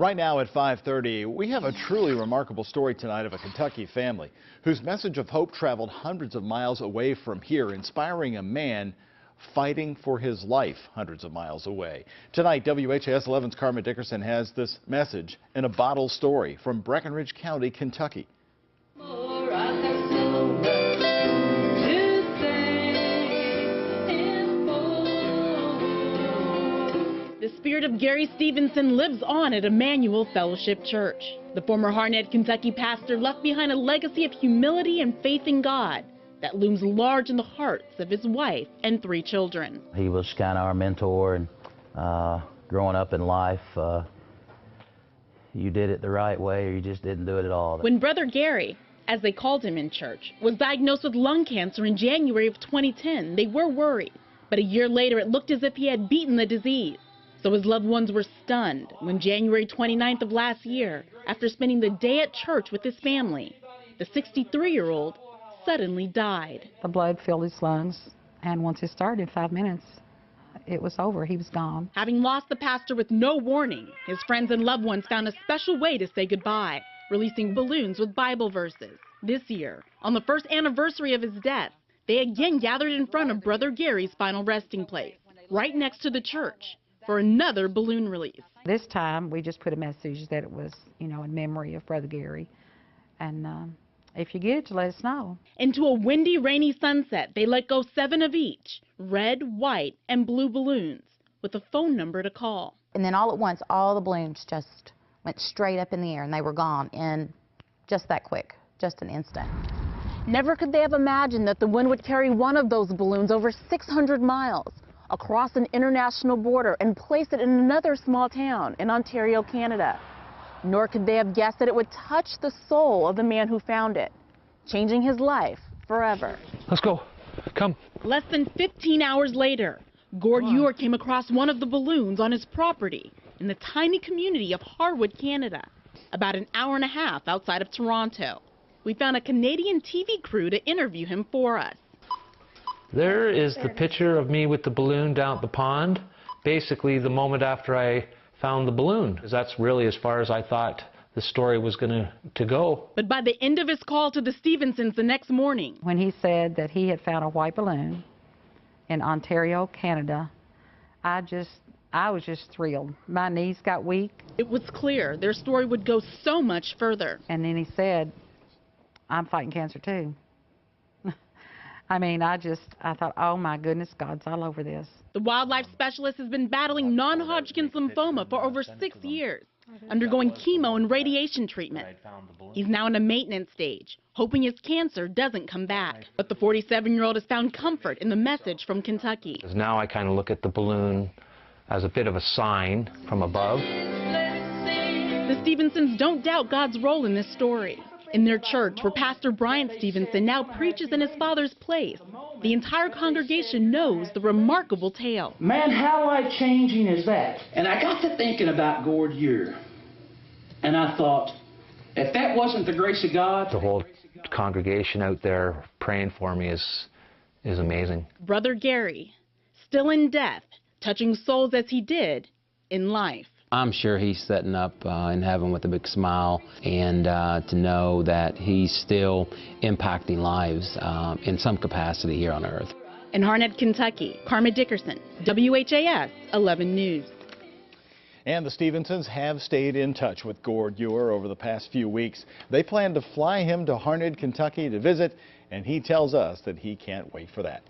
Right now at 5:30, we have a truly remarkable story tonight of a Kentucky family whose message of hope traveled hundreds of miles away from here, inspiring a man fighting for his life hundreds of miles away. Tonight, WHAS 11's Carmen Dickerson has this message in a bottle story from Breckinridge County, Kentucky. The spirit of Gary Stevenson lives on at Emmanuel Fellowship Church. The former Harnett, Kentucky pastor left behind a legacy of humility and faith in God that looms large in the hearts of his wife and 3 children. He was kind of our mentor, and growing up in life, you did it the right way or you just didn't do it at all. When Brother Gary, as they called him in church, was diagnosed with lung cancer in January of 2010, they were worried. But a year later, it looked as if he had beaten the disease. So his loved ones were stunned when January 29th of last year, after spending the day at church with his family, the 63-year-old suddenly died. The blood filled his lungs, and once it started, 5 minutes, it was over. He was gone. Having lost the pastor with no warning, his friends and loved ones found a special way to say goodbye, releasing balloons with Bible verses. This year, on the first anniversary of his death, they again gathered in front of Brother Gary's final resting place, right next to the church, for another balloon release. This time, we just put a message that it was, in memory of Brother Gary. And if you get it, let us know. Into a windy, rainy sunset, they let go 7 of each, red, white, and blue balloons, with a phone number to call. And then all at once, all the balloons just went straight up in the air, and they were gone in just that quick, just an instant. Never could they have imagined that the wind would carry one of those balloons over 600 miles. Across an international border and place it in another small town in Ontario, Canada. Nor could they have guessed that it would touch the soul of the man who found it, changing his life forever. Let's go. Come. Less than 15 hours later, Gord Ewer came across one of the balloons on his property in the tiny community of Harwood, Canada, about an hour and a half outside of Toronto. We found a Canadian TV crew to interview him for us. There is the picture of me with the balloon down at the pond, basically the moment after I found the balloon. That's really as far as I thought the story was going to go. But by the end of his call to the Stevensons the next morning, when he said that he had found a white balloon in Ontario, Canada, I was just thrilled. My knees got weak. It was clear their story would go so much further. And then he said, I'm fighting cancer too. I mean, I thought, oh my goodness, God's all over this. The wildlife specialist has been battling non-Hodgkin's lymphoma for over 6 years, undergoing chemo and radiation treatment. He's now in a maintenance stage, hoping his cancer doesn't come back. But the 47-year-old has found comfort in the message from Kentucky. Now I kind of look at the balloon as a bit of a sign from above. The Stevensons don't doubt God's role in this story. In their church, where Pastor Bryant Stevenson now preaches in his father's place, the entire congregation knows the remarkable tale. Man, how life-changing is that? And I got to thinking about Gord Ewer, and I thought, if that wasn't the grace of God... The whole congregation out there praying for me is amazing. Brother Gary, still in death, touching souls as he did in life. I'm sure he's setting up in heaven with a big smile, and to know that he's still impacting lives in some capacity here on earth. In Harnett, Kentucky, Carmen Dickerson, WHAS 11 News. And the Stevensons have stayed in touch with Gord Ewer over the past few weeks. They plan to fly him to Harnett, Kentucky to visit, and he tells us that he can't wait for that.